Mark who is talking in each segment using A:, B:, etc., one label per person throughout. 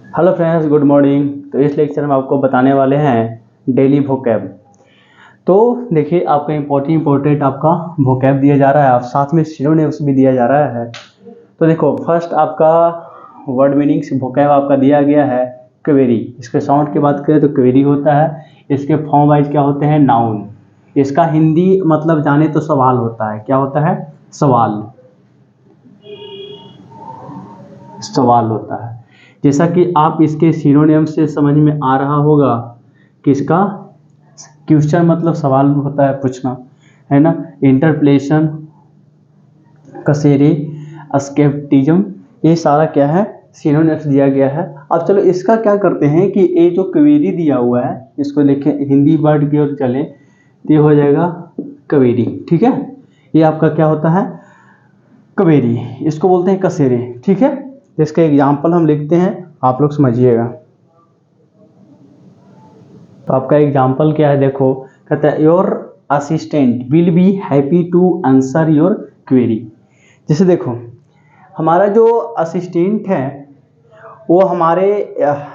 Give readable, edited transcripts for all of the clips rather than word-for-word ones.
A: Hello friends, good morning. तो इस lecture में आपको बताने वाले हैं डेली वोकैब। तो देखिए, आपका इम्पोर्टेंट आपका वोकैब दिया जा रहा है, आप साथ में सिनोनिम्स भी दिया जा रहा है। तो देखो, फर्स्ट आपका वर्ड मीनिंग्स वोकैब आपका दिया गया है क्वेरी। इसके साउंड की बात करें तो क्वेरी होता है। इसके फॉर्म वाइज क्या होते हैं? नाउन। इसका हिंदी मतलब जाने तो सवाल होता है। क्या होता है? सवाल। सवाल होता है। जैसा कि आप इसके सिनोनिम से समझ में आ रहा होगा कि इसका क्वेश्चन मतलब सवाल होता है, पूछना, है ना। इंटरप्लेशन, कसेरे, स्केप्टिज्म, ये सारा क्या है? सिनोनिम्स दिया गया है। अब चलो इसका क्या करते हैं कि ये जो क्वेरी दिया हुआ है, इसको लिखें, हिंदी वर्ड की ओर चले तो ये हो जाएगा क्वेरी। ठीक है, ये आपका क्या होता है? क्वेरी। इसको बोलते हैं कसेरे। ठीक है, इसका एग्जाम्पल हम लिखते हैं, आप लोग समझिएगा। तो आपका एग्जाम्पल क्या है? देखो, कहता है your assistant will be happy to answer your query. जैसे देखो, हमारा जो असिस्टेंट है वो हमारे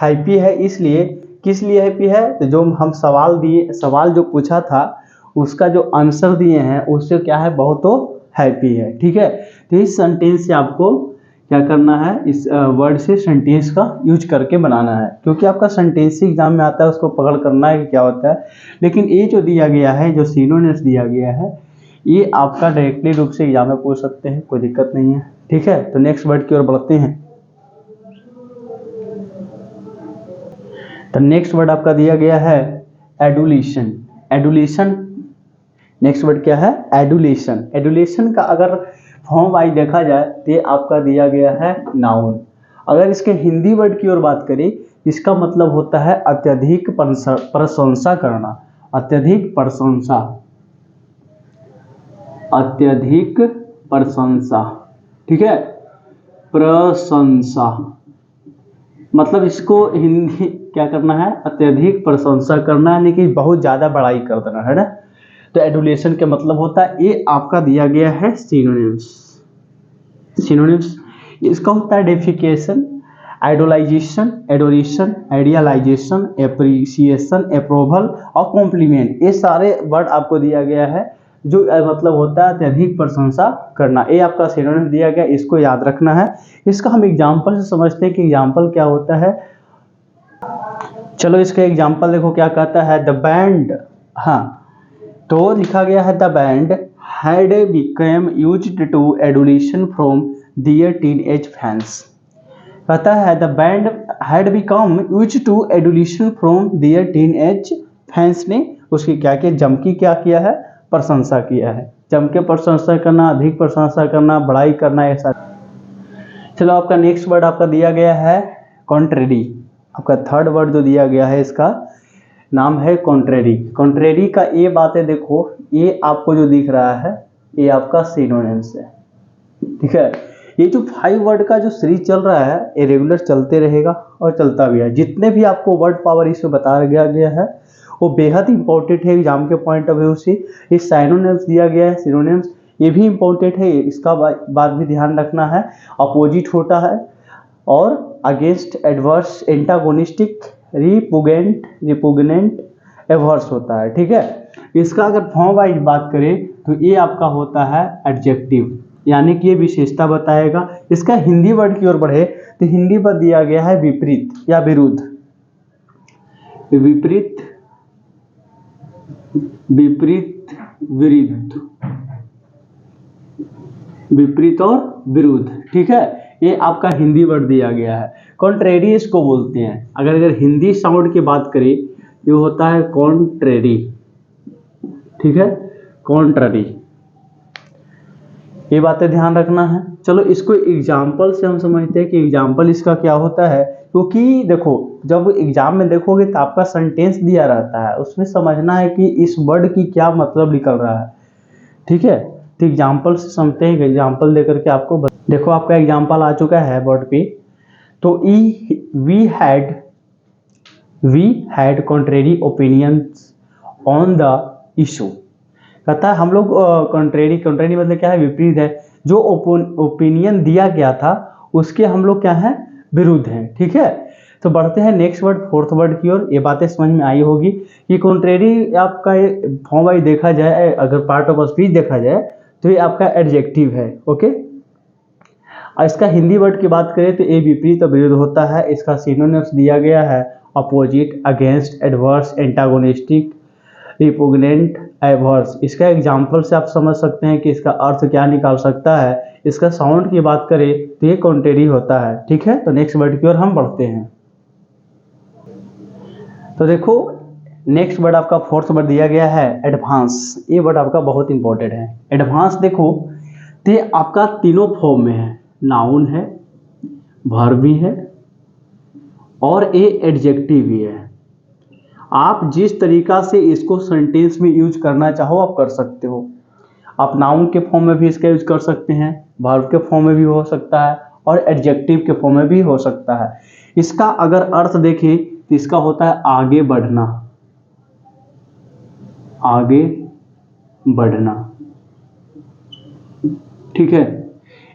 A: हैप्पी है, इसलिए, किस लिए हैप्पी है? तो जो हम सवाल जो पूछा था उसका जो आंसर दिए हैं उससे क्या है? बहुत तो हैप्पी है। ठीक है, तो इस सेंटेंस से आपको क्या करना है? इस वर्ड से सेंटेंस का यूज करके बनाना है, क्योंकि आपका सेंटेंस एग्जाम में आता है, उसको पकड़ करना है कि क्या होता है। लेकिन ये जो दिया गया है, जो सिनोनिम्स दिया गया है, ये आपका डायरेक्टली रूप से एग्जाम में पूछ सकते हैं, कोई दिक्कत नहीं है। ठीक है, तो नेक्स्ट वर्ड की ओर बढ़ते हैं। तो नेक्स्ट वर्ड आपका दिया गया है एडुलेशन। एडुलेशन, नेक्स्ट वर्ड क्या है? एडुलेशन। एडुलेशन का अगर फॉर्म वाइज देखा जाए तो ये आपका दिया गया है नाउन। अगर इसके हिंदी वर्ड की ओर बात करें, इसका मतलब होता है अत्यधिक प्रशंसा करना। अत्यधिक प्रशंसा, अत्यधिक प्रशंसा। ठीक है, प्रशंसा मतलब इसको हिंदी क्या करना है? अत्यधिक प्रशंसा करना, यानी कि बहुत ज़्यादा बड़ाई कर देना, है ना। तो एडुलेशन के मतलब होता है, ये आपका दिया गया है सिनोनिम्स। सिनोनिम्स इसका होता है deification, idolization, adoration, idealization, appreciation, approval और कॉम्प्लीमेंट। ये सारे वर्ड आपको दिया गया है, जो मतलब होता है अत्यधिक प्रशंसा करना। ये आपका सिनोनिम दिया गया, इसको याद रखना है। इसका हम एग्जाम्पल से समझते हैं कि एग्जाम्पल क्या होता है। चलो इसका एग्जाम्पल देखो, क्या कहता है? द बैंड, हाँ, तो लिखा गया है the band had become used to adulation from their teenage fans. कहता है the band had become used to adulation from their teenage fans ने उसकी क्या किया? जम की क्या किया है? प्रशंसा किया है। जम के प्रशंसा करना, अधिक प्रशंसा करना, बड़ाई करना, ऐसा। चलो आपका नेक्स्ट वर्ड आपका दिया गया है कॉन्ट्रेरी। आपका थर्ड वर्ड जो दिया गया है, इसका नाम है कॉन्ट्रेरी। कॉन्ट्रेरी का ये बातें देखो, ये आपको जो दिख रहा है ये आपका सिनोनिम्स है। ठीक है, ये जो 5 वर्ड का जो सीरीज चल रहा है ये रेगुलर चलते रहेगा और चलता भी है। जितने भी आपको वर्ड पावर इसमें बताया गया है वो बेहद इंपॉर्टेंट है एग्जाम के पॉइंट ऑफ व्यू से। ये सिनोनिम्स दिया गया है, सिनोनिम्स ये भी इंपॉर्टेंट है, इसका बात भी ध्यान रखना है। अपोजिट होता है और अगेंस्ट, एडवर्स, एंटागोनिस्टिक, रिपुगनेंट, एवर्स होता है। ठीक है, इसका अगर फॉर्म वाइज बात करें तो ये आपका होता है एडजेक्टिव, यानी कि ये विशेषता बताएगा। इसका हिंदी वर्ड की ओर बढ़े तो हिंदी पर दिया गया है विपरीत या विरुद्ध। विपरीत, विपरीत, विरुद्ध, विपरीत और विरुद्ध। ठीक है, ये आपका हिंदी वर्ड दिया गया है। कॉन्ट्रेरी इसको बोलते हैं। अगर हिंदी साउंड की बात करें, ये होता है कॉन्ट्रेरी। ठीक है, कॉन्ट्रेरी, ये बातें ध्यान रखना है। चलो इसको एग्जाम्पल से हम समझते हैं कि एग्जाम्पल इसका क्या होता है। क्योंकि देखो, जब एग्जाम में देखोगे तो आपका सेंटेंस दिया रहता है, उसमें समझना है कि इस वर्ड की क्या मतलब निकल रहा है। ठीक है, तो एग्जाम्पल से समझते हैं। एग्जाम्पल देकर के आपको देखो, आपका एग्जाम्पल आ चुका है बोर्ड पे। तो we had contrary opinions on the issue. कहता है हम लोग कॉन्ट्रेरी मतलब क्या है? विपरीत है। जो ओपिनियन दिया गया था उसके हम लोग क्या है? विरुद्ध हैं। ठीक है, तो बढ़ते हैं नेक्स्ट वर्ड, फोर्थ वर्ड की ओर। ये बातें समझ में आई होगी कि कॉन्ट्रेरी आपका फॉर्म वाइज देखा जाए, अगर पार्ट ऑफ स्पीच देखा जाए तो ये आपका एडजेक्टिव है। ओके, और इसका हिंदी वर्ड की बात करें तो ये विपरीत और विरुद्ध होता है। इसका सिनोनिम्स दिया गया है opposite, against, adverse, antagonistic, repugnant, averse. इसका एग्जाम्पल से आप समझ सकते हैं कि इसका अर्थ क्या निकाल सकता है। इसका साउंड की बात करें तो ये कॉन्ट्रेरी होता है। ठीक है, तो नेक्स्ट वर्ड की ओर हम बढ़ते हैं। तो देखो नेक्स्ट वर्ड आपका फोर्थ वर्ड दिया गया है एडवांस। ये वर्ड आपका बहुत इंपॉर्टेंट है। एडवांस देखो तो ये आपका तीनों फॉर्म में है, नाउन है, वर्ब भी है और ये एडजेक्टिव भी है। आप जिस तरीका से इसको सेंटेंस में यूज करना चाहो आप कर सकते हो। आप नाउन के फॉर्म में भी इसका यूज कर सकते हैं, वर्ब के फॉर्म में भी हो सकता है और एडजेक्टिव के फॉर्म में भी हो सकता है। इसका अगर अर्थ देखें तो इसका होता है आगे बढ़ना, आगे बढ़ना। ठीक है,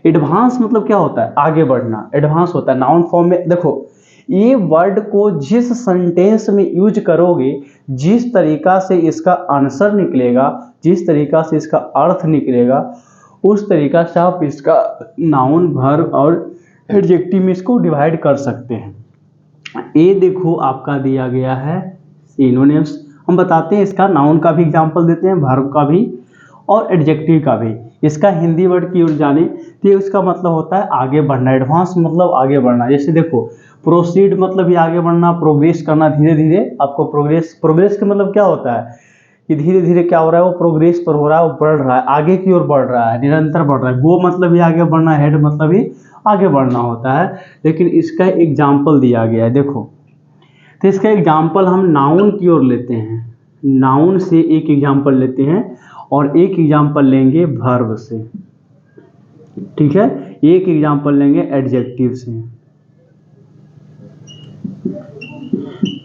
A: एडवांस मतलब क्या होता है, आगे बढ़ना। एडवांस होता है नाउन फॉर्म में। देखो ये वर्ड को जिस सेंटेंस में यूज करोगे, जिस तरीका से इसका आंसर निकलेगा, जिस तरीका से इसका अर्थ निकलेगा, उस तरीका से आप इसका नाउन, वर्ब और एडजेक्टिव में इसको डिवाइड कर सकते हैं। ये देखो आपका दिया गया है सिनोनिम्स। हम बताते हैं इसका, नाउन का भी एग्जांपल देते हैं, वर्ब का भी और एडजेक्टिव का भी। इसका हिंदी वर्ड की ओर जाने तो इसका मतलब होता है आगे बढ़ना। एडवांस मतलब आगे बढ़ना। जैसे देखो प्रोसीड मतलब ये आगे बढ़ना, प्रोग्रेस करना, धीरे धीरे आपको प्रोग्रेस का मतलब क्या होता है कि धीरे धीरे क्या हो रहा है, वो प्रोग्रेस पर हो रहा है, वो बढ़ रहा है, आगे की ओर बढ़ रहा है, निरंतर बढ़ रहा है। गो मतलब ही आगे बढ़ना, हेड मतलब ही आगे बढ़ना होता है। लेकिन इसका एग्जाम्पल दिया गया है, देखो तो इसका एग्जाम्पल हम नाउन की ओर लेते हैं। नाउन से एक एग्जाम्पल लेते हैं और एक एग्जाम्पल लेंगे वर्ब से। ठीक है, एक एग्जाम्पल लेंगे एडजेक्टिव से।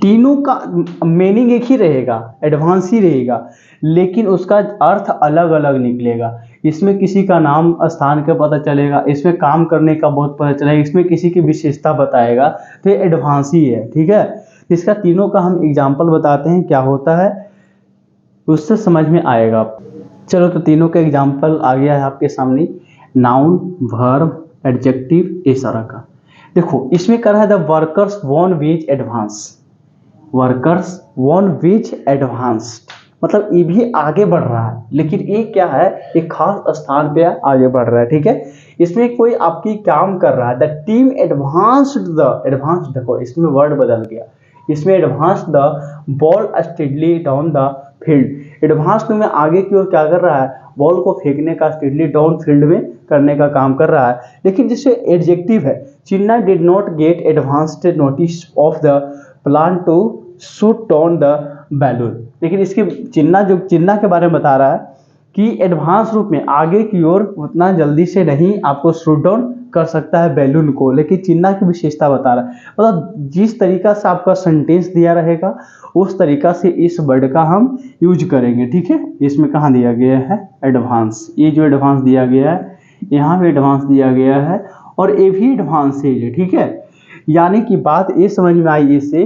A: तीनों का मीनिंग एक ही रहेगा, एडवांस ही रहेगा, लेकिन उसका अर्थ अलग अलग निकलेगा। इसमें किसी का नाम स्थान का पता चलेगा, इसमें काम करने का बहुत पता चलेगा, इसमें किसी की विशेषता बताएगा, तो ये एडवांस ही है। ठीक है, इसका तीनों का हम एग्जाम्पल बताते हैं क्या होता है, उससे समझ में आएगा। चलो तो तीनों का एग्जाम्पल आ गया है आपके सामने, नाउन, वर्ब, एडजेक्टिव, ये सारा का। देखो इसमें कर रहा है the workers won which advance. Workers won which advanced मतलब ये भी आगे बढ़ रहा है, लेकिन ये क्या है, एक खास स्थान पे आगे बढ़ रहा है। ठीक है, इसमें कोई आपकी काम कर रहा है। The team advanced the, advance देखो इसमें वर्ड बदल गया, इसमें advance the ball steadily down the field. Advance में आगे की ओर क्या कर रहा है, बॉल को फेंकने का स्टेडली डाउन फील्ड में करने का काम कर रहा है। लेकिन जिससे एडजेक्टिव है, Chinna did not get advanced notice of the plan to shoot down the balloon. लेकिन इसके चिन्ना के बारे में बता रहा है कि एडवांस रूप में आगे की ओर उतना जल्दी से नहीं आपको शूट डाउन कर सकता है बैलून को, लेकिन चिन्ना की विशेषता बता रहा है। मतलब जिस तरीका से आपका सेंटेंस दिया रहेगा उस तरीका से इस वर्ड का हम यूज करेंगे। ठीक है, इसमें कहाँ दिया गया है एडवांस, ये जो एडवांस दिया गया है यहाँ पे एडवांस दिया गया है और ये भी एडवांस है। ठीक है, यानी कि बात ये समझ में आई इससे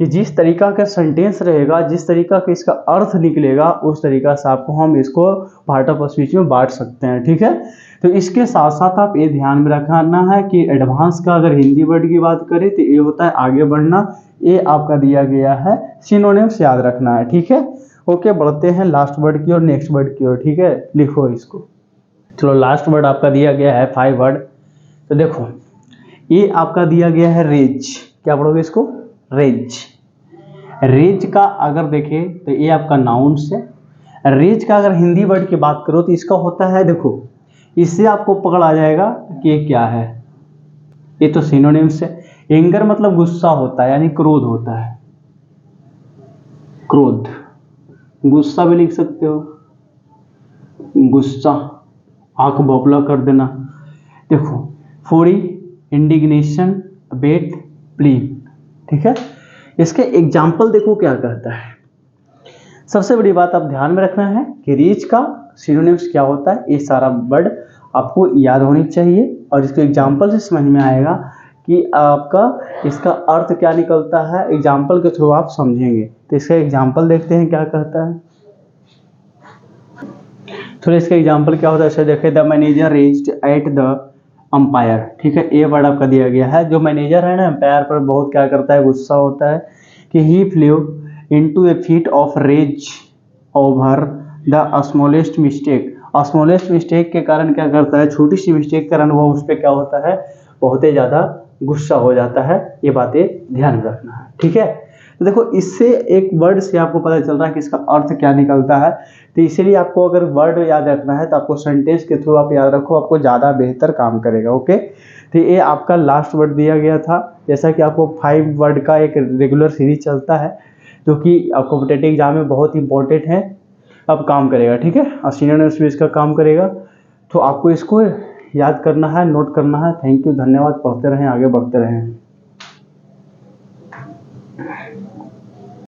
A: कि जिस तरीका का सेंटेंस रहेगा, जिस तरीका का इसका अर्थ निकलेगा, उस तरीका से आपको हम इसको पार्ट ऑफ स्पीच में बांट सकते हैं। ठीक है, तो इसके साथ साथ आप ये ध्यान में रखना है कि एडवांस का अगर हिंदी वर्ड की बात करें तो ये होता है आगे बढ़ना। ये आपका दिया गया है, सिनोनिम्स याद रखना है। ठीक है, ओके, बढ़ते हैं लास्ट वर्ड की और नेक्स्ट वर्ड की ओर। ठीक है, लिखो इसको। चलो लास्ट वर्ड आपका दिया गया है 5 वर्ड। तो देखो ये आपका दिया गया है रेज। क्या पढ़ोगे इसको, रेज। रेज का अगर देखें तो ये आपका नाउन से। रेज का अगर हिंदी वर्ड की बात करो तो इसका होता है, देखो इससे आपको पकड़ आ जाएगा कि ये क्या है। ये तो सिनोनिम्स है। एंगर मतलब गुस्सा होता है, यानी क्रोध होता है। क्रोध, गुस्सा भी लिख सकते हो, गुस्सा, आंख बोबला कर देना। देखो फूरी, इंडिग्नेशन, बेट, प्लीन। ठीक है, इसके एग्जाम्पल देखो क्या कहता है। सबसे बड़ी बात आप ध्यान में रखना है कि रीच का सिनोनिम्स क्या होता है। ये सारा वर्ड आपको याद होनी चाहिए और इसके एग्जाम्पल से समझ में आएगा कि आपका इसका अर्थ क्या निकलता है, एग्जाम्पल के थ्रू आप समझेंगे। तो इसका एग्जाम्पल देखते हैं क्या कहता है। तो इसका एग्जाम्पल क्या होता है, ऐसे देखिए, the manager raised at the umpire. ठीक है, ये वर्ड आपका दिया गया है। जो मैनेजर है ना, अंपायर पर बहुत क्या करता है, गुस्सा होता है कि he flew into a fit of rage over the smallest mistake. Smallest mistake के कारण क्या करता है, छोटी सी मिस्टेक के कारण वो उस पर क्या होता है, बहुत ही ज़्यादा गुस्सा हो जाता है। ये बातें ध्यान में रखना है। ठीक है, तो देखो इससे एक वर्ड से आपको पता चल रहा है कि इसका अर्थ क्या निकलता है। तो इसीलिए आपको अगर वर्ड याद रखना है तो आपको सेंटेंस के थ्रू आप याद रखो, आपको ज़्यादा बेहतर काम करेगा। ओके, तो ये आपका लास्ट वर्ड दिया गया था। जैसा कि आपको 5 वर्ड का एक रेगुलर सीरीज चलता है जो कि आपको कॉम्पिटिटिव एग्जाम में बहुत इंपॉर्टेंट है, अब काम करेगा। ठीक है, और सिनोनिम्स भी इसका काम करेगा। तो आपको इसको याद करना है, नोट करना है। थैंक यू, धन्यवाद। पढ़ते रहें, आगे बढ़ते रहें।